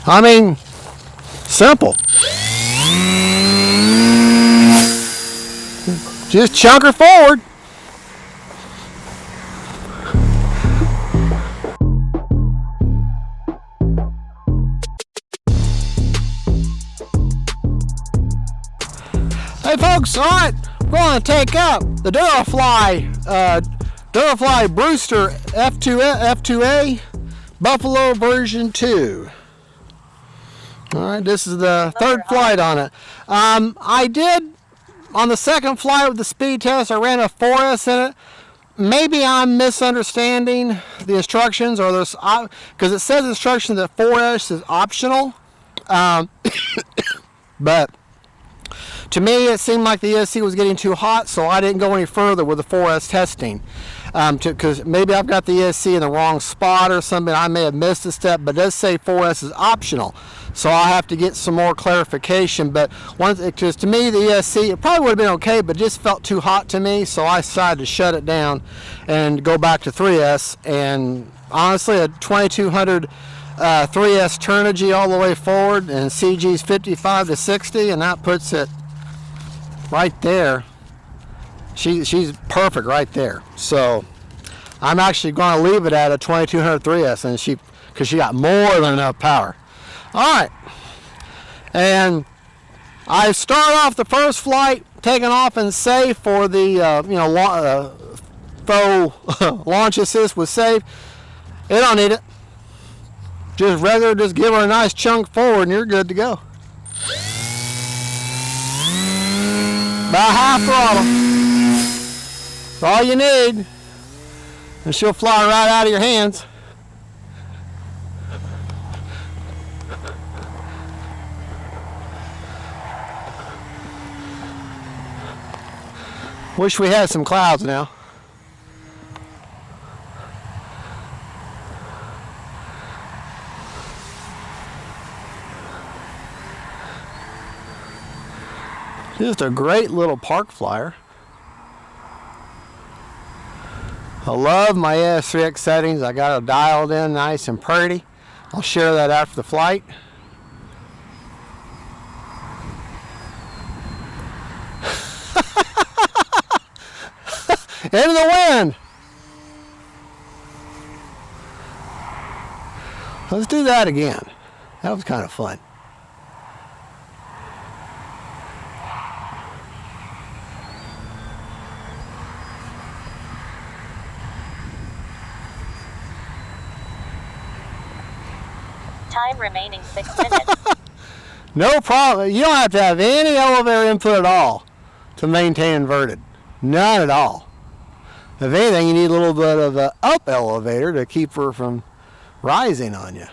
I mean, simple. Just chunk her forward. Hey folks, alright, we're going to take up the DURAFly Brewster F2A Buffalo version 2. Alright, this is the third flight on it. I did, on the second flight with the speed test, I ran a 4S in it. Maybe I'm misunderstanding the instructions, or there's, because it says instructions that 4S is optional. But to me, it seemed like the ESC was getting too hot, so I didn't go any further with the 4S testing. Because maybe I've got the ESC in the wrong spot or something. I may have missed a step, but it does say 4S is optional. So I'll have to get some more clarification. But because to me, the ESC, it probably would have been okay, but it just felt too hot to me. So I decided to shut it down and go back to 3S. And honestly, a 2200 3S Turnigy all the way forward, and CG's 55 to 60, and that puts it right there. She's perfect right there. So I'm actually going to leave it at a 2200 3S, and because she got more than enough power. All right, and I started off the first flight taking off and safe for the faux launch assist was safe. It don't need it. Just regular, just give her a nice chunk forward, and you're good to go. About half throttle. That's all you need, and she'll fly right out of your hands. Wish we had some clouds now. Just a great little park flyer. I love my ES3X settings. I got it dialed in nice and pretty. I'll share that after the flight. Into the wind. Let's do that again. That was kind of fun. Time remaining 6 minutes. No problem. You don't have to have any elevator input at all to maintain inverted. None at all. If anything, you need a little bit of an up elevator to keep her from rising on you.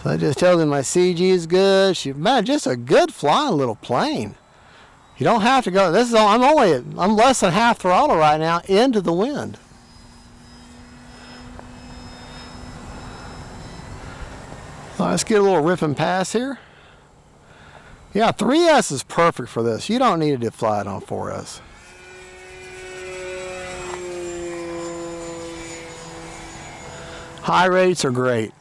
So that just tells me my CG is good. Man, just a good flying little plane. You don't have to go. This is I'm less than half throttle right now into the wind. Let's get a little rip and pass here. Yeah, 3S is perfect for this. You don't need to fly it on 4S. High rates are great.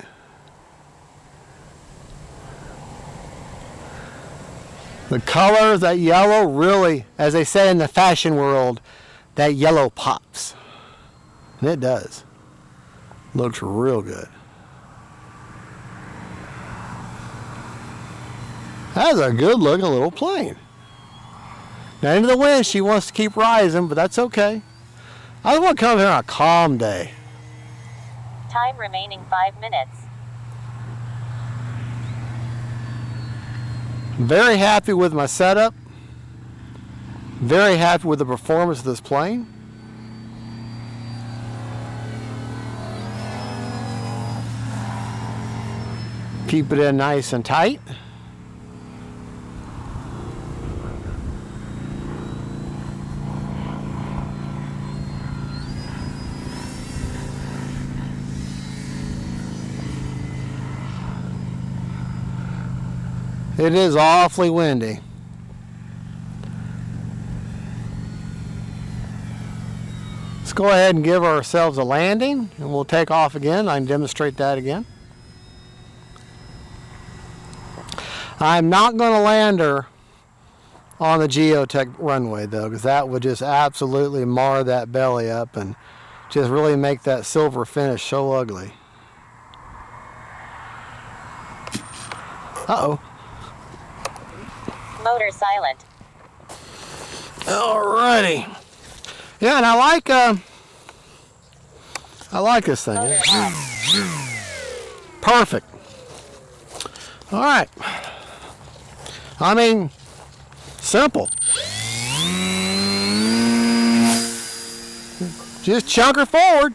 The colors, that yellow, really, as they say in the fashion world, that yellow pops. And it does. Looks real good. That's a good looking little plane. Now into the wind, she wants to keep rising, but that's okay. I just want to come here on a calm day. Time remaining 5 minutes. Very happy with my setup. Very happy with the performance of this plane. Keep it in nice and tight. It is awfully windy. Let's go ahead and give ourselves a landing, and we'll take off again. I can demonstrate that again. I'm not going to land her on the Geotech runway though, because that would just absolutely mar that belly up and just really make that silver finish so ugly. Uh-oh. Motor silent. Alrighty. Yeah, and I like this thing. Motor hot. Perfect. All right. I mean, simple. Just chunk her forward.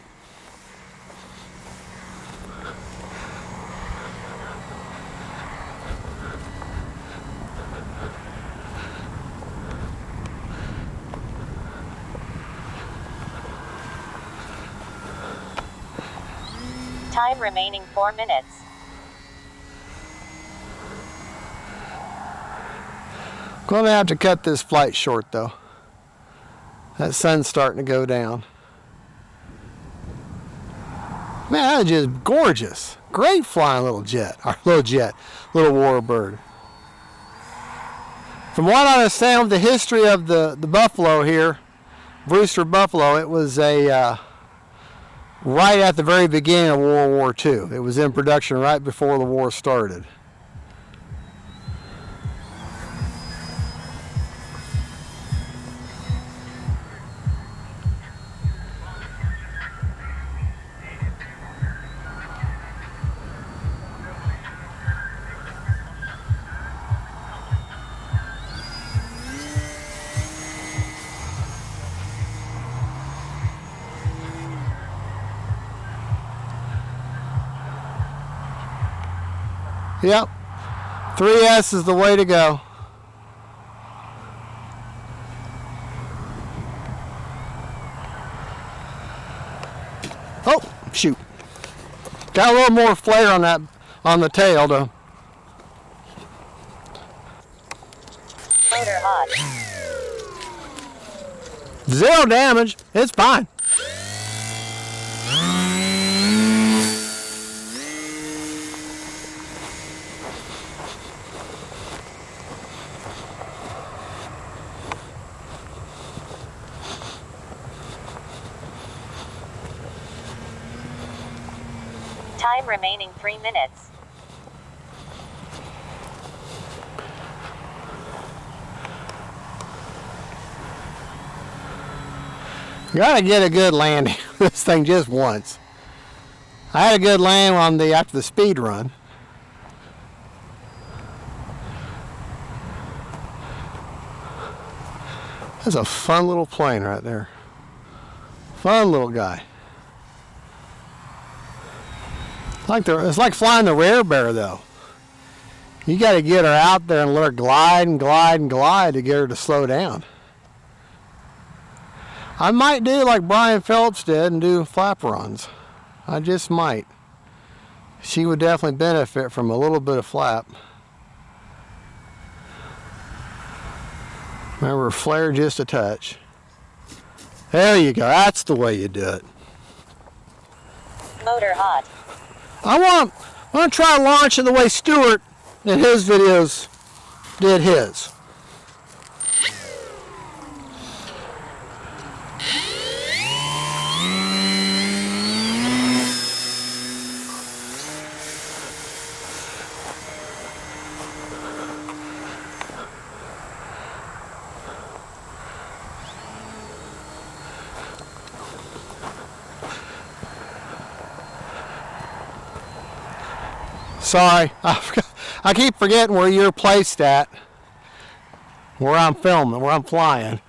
Time remaining 4 minutes. Gonna have to cut this flight short though. That sun's starting to go down. Man, that's just gorgeous. Great flying little jet. Little Warbird. From what I understand of the history of the Buffalo here, Brewster Buffalo, it was a right at the very beginning of World War II. It was in production right before the war started. Yep, 3S is the way to go. Oh, shoot. Got a little more flare on that, on the tail though. Motor hot. 0 damage, it's fine. Time remaining 3 minutes. Gotta get a good landing this thing just once. I had a good land on after the speed run. That's a fun little plane right there. Fun little guy. It's like flying the Rare Bear though. You got to get her out there and let her glide and glide and glide to get her to slow down. I might do like Brian Phelps did and do flaperons. I just might. She would definitely benefit from a little bit of flap. Remember, flare just a touch. There you go. That's the way you do it. Motor hot. I want to try launching the way Stuart in his videos did his. Sorry, I keep forgetting where you're placed at, where I'm filming, where I'm flying.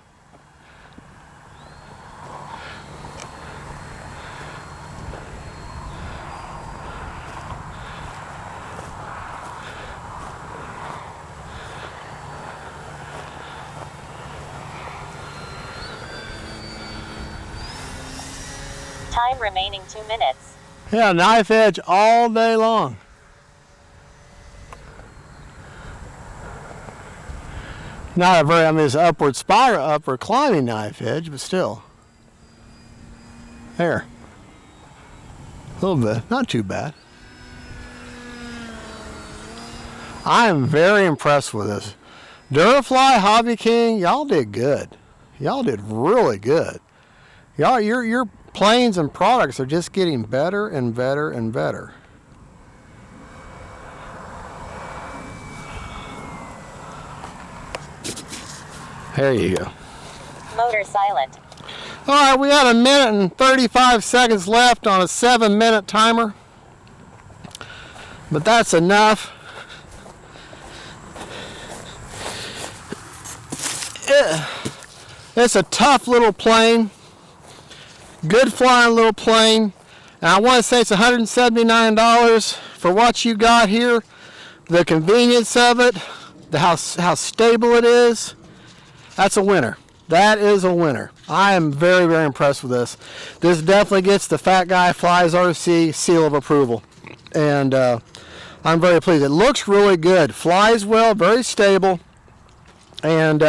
Time remaining 2 minutes. Yeah, knife edge all day long. Not a very, I mean, it's upward spiral, upward climbing knife edge, but still. There. A little bit, not too bad. I am very impressed with this. DURAFLY, Hobby King, y'all did good. Y'all did really good. Y'all, your planes and products are just getting better and better and better. There you go. Motor silent. All right, we got 1 minute and 35 seconds left on a 7-minute timer. But that's enough. It's a tough little plane. Good flying little plane. And I want to say it's $179 for what you got here. The convenience of it, how stable it is. That's a winner. That is a winner. I am very, very impressed with this. This definitely gets the Fat Guy Flies RC seal of approval. And I'm very pleased. It looks really good. Flies well, very stable. And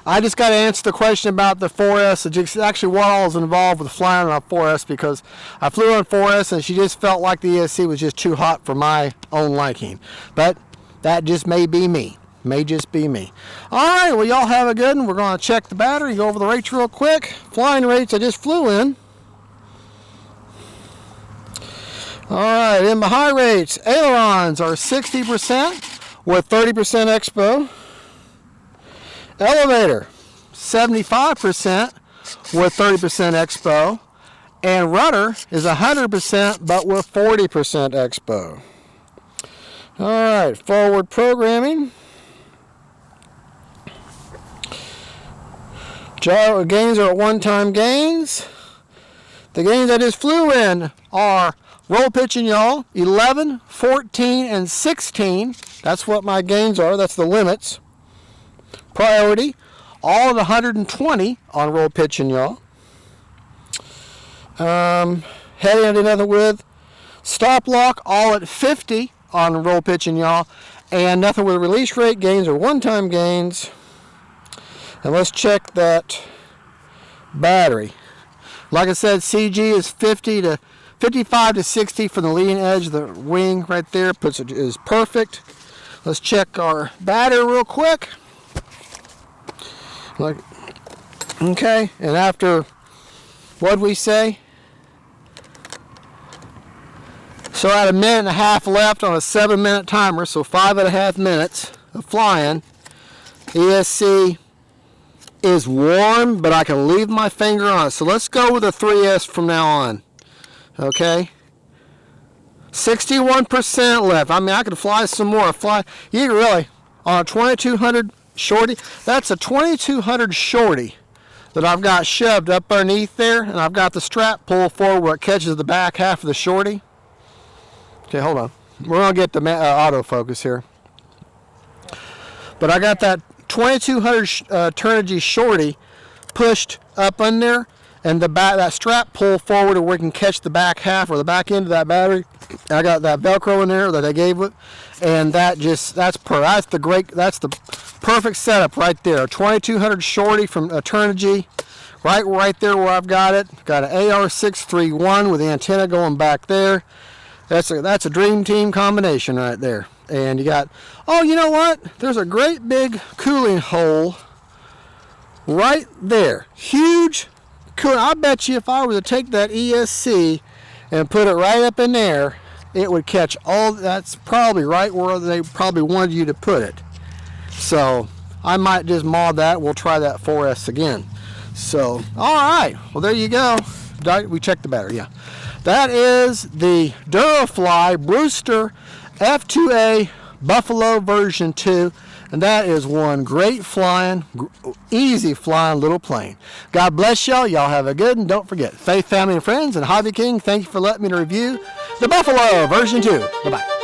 I just got to answer the question about the 4S. It's actually what all is involved with flying on a 4S, because I flew on 4S and she just felt like the ESC was just too hot for my own liking. But that just may be me. May just be me. All right, well, y'all have a good one. We're going to check the battery, go over the rates real quick. Flying rates I just flew in. All right, in my high rates, ailerons are 60% with 30% expo. Elevator, 75% with 30% expo. And rudder is 100% but with 40% expo. All right, forward programming. Gyro gains are at one-time gains. The gains I just flew in are roll, pitch, and yaw, 11, 14, and 16. That's what my gains are. That's the limits. Priority, all at 120 on roll, pitch, and yaw. Heading I did nothing with. Stop lock, all at 50 on roll, pitch, and yaw. And nothing with release rate. Gains are one-time gains. And let's check that battery. Like I said, CG is 55 to 60 from the leading edge. The wing right there is perfect. Let's check our battery real quick. Okay, and after, what'd we say? So I had 1.5 minutes left on a 7-minute timer, so 5.5 minutes of flying. ESC is warm, but I can leave my finger on it. So let's go with a 3S from now on. Okay? 61% left. I mean, I could fly some more. You can really, on a 2200 shorty, that's a 2200 shorty that I've got shoved up underneath there, and I've got the strap pulled forward where it catches the back half of the shorty. Okay, hold on. We're going to get the autofocus here. But I got that 2200 Turnigy shorty pushed up in there, and that strap pulled forward where we can catch the back half or the back end of that battery. I got that Velcro in there that I gave it, and that's the perfect setup right there. A 2200 shorty from Turnigy, right there where I've got it. Got an AR631 with the antenna going back there. That's a dream team combination right there. And you got, oh, you know what? There's a great big cooling hole right there. Huge cooling. I bet you if I were to take that ESC and put it right up in there, it would catch all. That's probably right where they probably wanted you to put it. So I might just mod that. We'll try that 4S again. So, all right. Well, there you go. We checked the battery, yeah. That is the DURAFLY BREWSTER F2A Buffalo version 2, and that is one great flying, easy flying little plane. God bless y'all. Y'all have a good one. Don't forget, faith, family, and friends, and Hobby King, thank you for letting me review the Buffalo version 2. Bye-bye.